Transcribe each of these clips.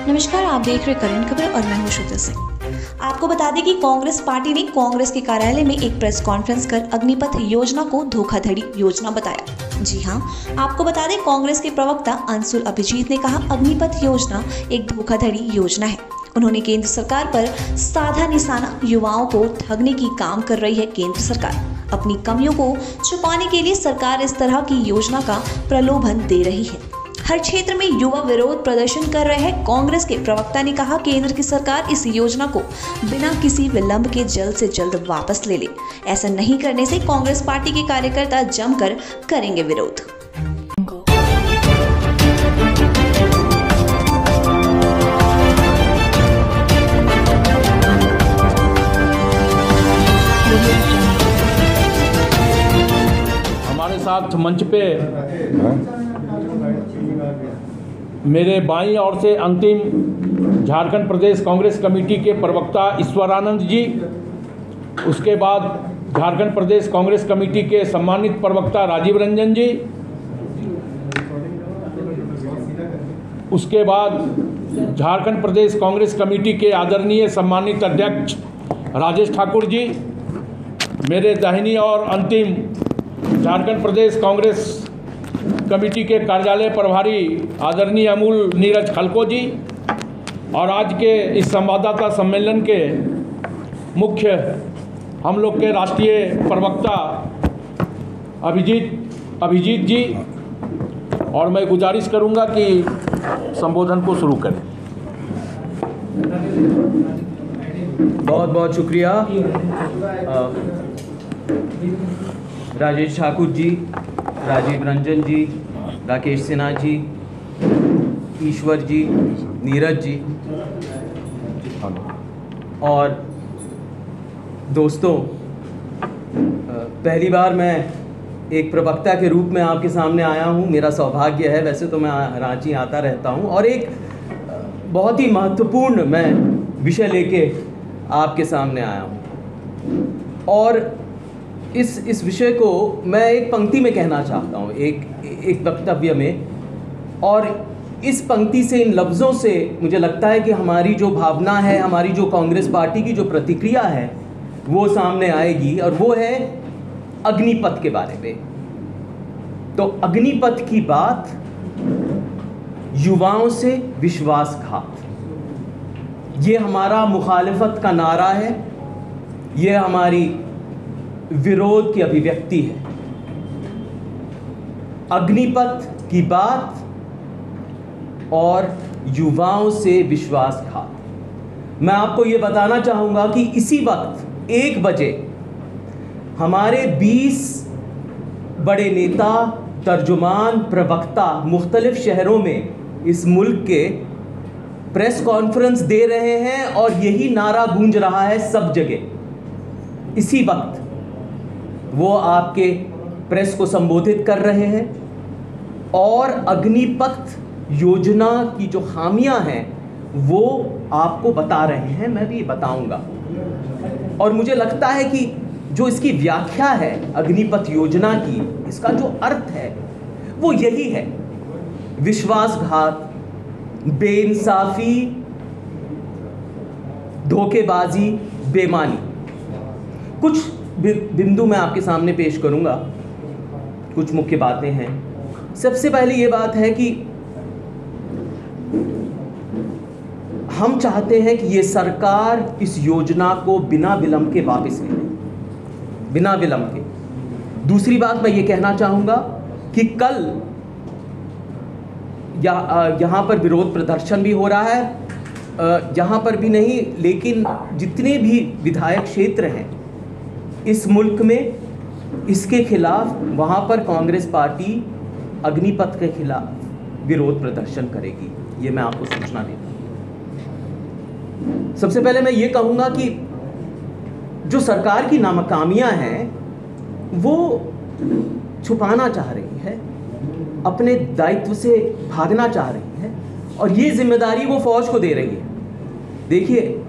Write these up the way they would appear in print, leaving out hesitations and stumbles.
नमस्कार, आप देख रहे करंट खबर और मैं हूं श्रुति सिंह। आपको बता दें कि कांग्रेस पार्टी ने कांग्रेस के कार्यालय में एक प्रेस कॉन्फ्रेंस कर अग्निपथ योजना को धोखाधड़ी योजना बताया। जी हां, आपको बता दें कांग्रेस के प्रवक्ता अंशुल अभिजीत ने कहा अग्निपथ योजना एक धोखाधड़ी योजना है। उन्होंने केंद्र सरकार पर साधा निशाना युवाओं को ठगने की काम कर रही है। केंद्र सरकार अपनी कमियों को छुपाने के लिए सरकार इस तरह की योजना का प्रलोभन दे रही है। हर क्षेत्र में युवा विरोध प्रदर्शन कर रहे हैं। कांग्रेस के प्रवक्ता ने कहा केंद्र की सरकार इस योजना को बिना किसी विलंब के जल्द से जल्द वापस ले ले। ऐसा नहीं करने से कांग्रेस पार्टी के कार्यकर्ता जमकर करेंगे विरोध। हमारे साथ मंच पे मेरे बाईं ओर से अंतिम झारखंड प्रदेश कांग्रेस कमेटी के प्रवक्ता ईश्वरानंद जी, उसके बाद झारखंड प्रदेश कांग्रेस कमेटी के सम्मानित प्रवक्ता राजीव रंजन जी, उसके बाद झारखंड प्रदेश कांग्रेस कमेटी के आदरणीय सम्मानित अध्यक्ष राजेश ठाकुर जी, मेरे दाहिनी और अंतिम झारखंड प्रदेश कांग्रेस कमेटी के कार्यालय प्रभारी आदरणीय अमूल नीरज खलको जी, और आज के इस संवाददाता सम्मेलन के मुख्य हम लोग के राष्ट्रीय प्रवक्ता अभिजीत जी, और मैं गुजारिश करूंगा कि संबोधन को शुरू करें। बहुत बहुत शुक्रिया राजेश ठाकुर जी, राजीव रंजन जी, राकेश सिन्हा जी, ईश्वर जी, नीरज जी, और दोस्तों, पहली बार मैं एक प्रवक्ता के रूप में आपके सामने आया हूं। मेरा सौभाग्य है, वैसे तो मैं रांची आता रहता हूं, और एक बहुत ही महत्वपूर्ण मैं विषय लेके आपके सामने आया हूं। और इस विषय को मैं एक पंक्ति में कहना चाहता हूँ, एक वक्तव्य में, और इस पंक्ति से, इन लफ्ज़ों से मुझे लगता है कि हमारी जो भावना है, हमारी जो कांग्रेस पार्टी की जो प्रतिक्रिया है वो सामने आएगी, और वो है अग्निपथ के बारे में। तो अग्निपथ की बात, युवाओं से विश्वासघात, ये हमारा मुखालिफत का नारा है, ये हमारी विरोध की अभिव्यक्ति है। अग्निपथ की बात और युवाओं से विश्वासघात। मैं आपको ये बताना चाहूँगा कि इसी वक्त 1 बजे हमारे 20 बड़े नेता, तर्जुमान, प्रवक्ता मुख्तलिफ शहरों में इस मुल्क के प्रेस कॉन्फ्रेंस दे रहे हैं, और यही नारा गूंज रहा है सब जगह। इसी वक्त वो आपके प्रेस को संबोधित कर रहे हैं और अग्निपथ योजना की जो खामियां हैं वो आपको बता रहे हैं, मैं भी बताऊंगा। और मुझे लगता है कि जो इसकी व्याख्या है अग्निपथ योजना की, इसका जो अर्थ है वो यही है: विश्वासघात, बेइंसाफी, धोखेबाजी, बेईमानी। कुछ बिंदु मैं आपके सामने पेश करूंगा, कुछ मुख्य बातें हैं। सबसे पहले ये बात है कि हम चाहते हैं कि ये सरकार इस योजना को बिना विलंब के वापस ले ले, बिना विलंब के। दूसरी बात मैं ये कहना चाहूँगा कि कल यहाँ पर विरोध प्रदर्शन भी हो रहा है। यहाँ पर भी नहीं, लेकिन जितने भी विधायक क्षेत्र हैं इस मुल्क में, इसके खिलाफ वहाँ पर कांग्रेस पार्टी अग्निपथ के खिलाफ विरोध प्रदर्शन करेगी। ये मैं आपको सूचना देता हूँ। सबसे पहले मैं ये कहूँगा कि जो सरकार की नाकामियाँ हैं वो छुपाना चाह रही है, अपने दायित्व से भागना चाह रही है, और ये जिम्मेदारी वो फौज को दे रही है। देखिए,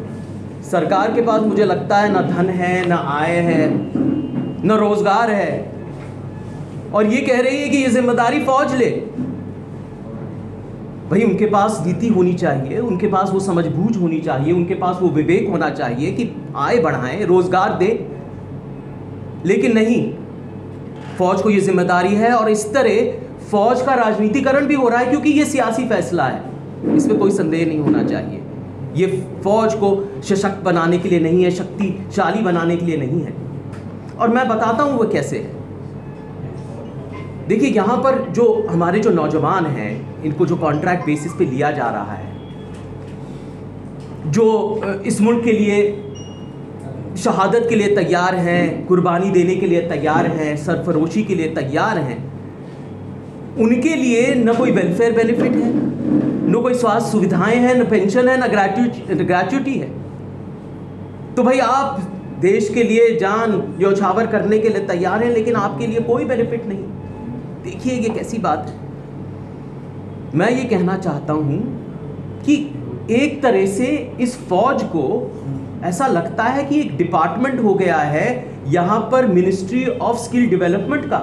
सरकार के पास मुझे लगता है ना धन है, ना आय है, ना रोजगार है, और ये कह रही है कि ये जिम्मेदारी फौज ले। भाई उनके पास नीति होनी चाहिए, उनके पास वो समझबूझ होनी चाहिए, उनके पास वो विवेक होना चाहिए कि आय बढ़ाएं, रोजगार दें। लेकिन नहीं, फौज को ये जिम्मेदारी है और इस तरह फौज का राजनीतिकरण भी हो रहा है, क्योंकि ये सियासी फैसला है, इसमें कोई संदेह नहीं होना चाहिए। ये फौज को सशक्त बनाने के लिए नहीं है, शक्तिशाली बनाने के लिए नहीं है। और मैं बताता हूं वो कैसे है। देखिए, यहाँ पर जो हमारे जो नौजवान हैं, इनको जो कॉन्ट्रैक्ट बेसिस पे लिया जा रहा है, जो इस मुल्क के लिए शहादत के लिए तैयार हैं, कुर्बानी देने के लिए तैयार हैं, सरफरोशी के लिए तैयार हैं, उनके लिए न कोई वेलफेयर बेनिफिट है, न कोई स्वास्थ्य सुविधाएं हैं, न पेंशन है, न ग्रेच्युटी है। तो भाई आप देश के लिए जान न्यौछावर करने के लिए तैयार हैं, लेकिन आपके लिए कोई बेनिफिट नहीं। देखिए ये कैसी बात है। मैं ये कहना चाहता हूं कि एक तरह से इस फौज को ऐसा लगता है कि एक डिपार्टमेंट हो गया है यहां पर, मिनिस्ट्री ऑफ स्किल डेवलपमेंट का।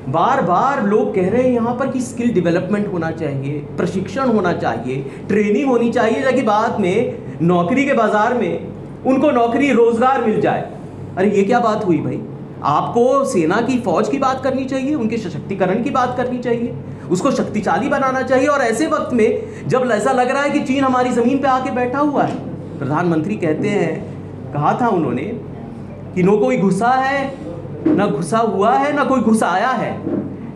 बार बार लोग कह रहे हैं यहां पर कि स्किल डेवलपमेंट होना चाहिए, प्रशिक्षण होना चाहिए, ट्रेनिंग होनी चाहिए, ताकि बाद में नौकरी के बाजार में उनको नौकरी रोजगार मिल जाए। अरे ये क्या बात हुई भाई? आपको सेना की, फौज की बात करनी चाहिए, उनके सशक्तिकरण की बात करनी चाहिए, उसको शक्तिशाली बनाना चाहिए। और ऐसे वक्त में जब ऐसा लग रहा है कि चीन हमारी जमीन पे आके बैठा हुआ है, प्रधानमंत्री कहते हैं, कहा था उन्होंने कि न कोई घुसा है, ना घुसा हुआ है, ना कोई घुस आया है।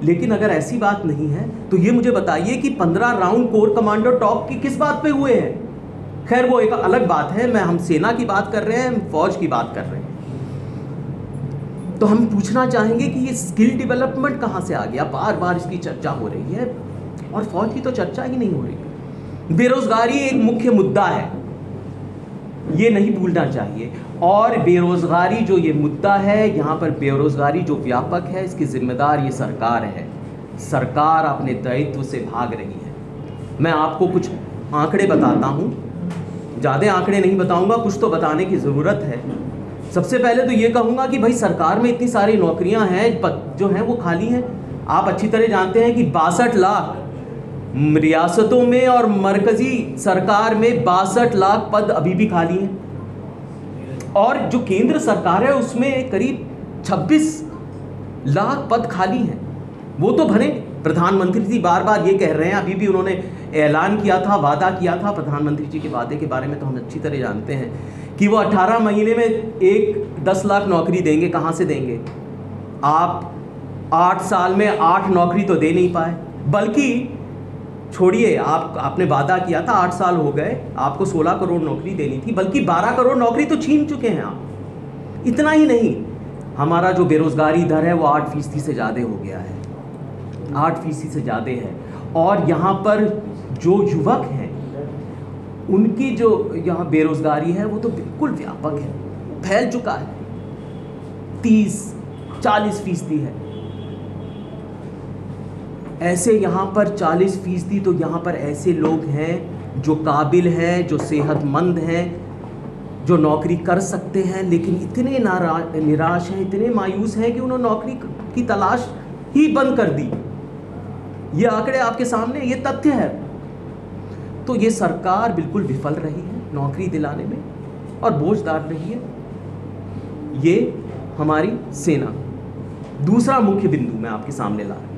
लेकिन अगर ऐसी बात नहीं है तो ये मुझे बताइए कि 15 राउंड कोर कमांडर टॉप की किस बात पे हुए हैं? खैर वो एक अलग बात है, हम सेना की बात कर रहे हैं, हम फौज की बात कर रहे हैं। तो हम पूछना चाहेंगे कि ये स्किल डेवलपमेंट कहाँ से आ गया? बार बार इसकी चर्चा हो रही है और फौज की तो चर्चा ही नहीं हो रही। बेरोजगारी एक मुख्य मुद्दा है, ये नहीं भूलना चाहिए। और बेरोजगारी जो ये मुद्दा है, यहाँ पर बेरोजगारी जो व्यापक है, इसकी जिम्मेदार ये सरकार है। सरकार अपने दायित्व से भाग रही है। मैं आपको कुछ आंकड़े बताता हूँ, ज़्यादा आंकड़े नहीं बताऊँगा, कुछ तो बताने की ज़रूरत है। सबसे पहले तो ये कहूँगा कि भाई सरकार में इतनी सारी नौकरियाँ हैं जो हैं वो खाली हैं। आप अच्छी तरह जानते हैं कि 62 लाख रियासतों में और मरकजी सरकार में 62 लाख पद अभी भी खाली हैं। और जो केंद्र सरकार है उसमें करीब 26 लाख पद खाली हैं। वो तो भरे। प्रधानमंत्री जी बार बार ये कह रहे हैं, अभी भी उन्होंने ऐलान किया था, वादा किया था। प्रधानमंत्री जी के वादे के बारे में तो हम अच्छी तरह जानते हैं कि वो 18 महीने में 10 लाख नौकरी देंगे। कहाँ से देंगे? आप 8 साल में 8 नौकरी तो दे नहीं पाए, बल्कि छोड़िए, आपने वादा किया था, 8 साल हो गए, आपको 16 करोड़ नौकरी देनी थी, बल्कि 12 करोड़ नौकरी तो छीन चुके हैं आप। इतना ही नहीं, हमारा जो बेरोजगारी दर है वो 8% से ज़्यादा हो गया है, 8% से ज़्यादा है। और यहाँ पर जो युवक हैं उनकी जो यहाँ बेरोजगारी है वो तो बिल्कुल व्यापक है, फैल चुका है, 30-40% है। ऐसे यहाँ पर 40%, तो यहाँ पर ऐसे लोग हैं जो काबिल हैं, जो सेहतमंद हैं, जो नौकरी कर सकते हैं, लेकिन इतने निराश हैं, इतने मायूस हैं कि उन्होंने नौकरी की तलाश ही बंद कर दी। ये आंकड़े आपके सामने, ये तथ्य है। तो ये सरकार बिल्कुल विफल रही है नौकरी दिलाने में और बोझ डाल रही है ये हमारी सेना। दूसरा मुख्य बिंदु मैं आपके सामने ला रहा हूं,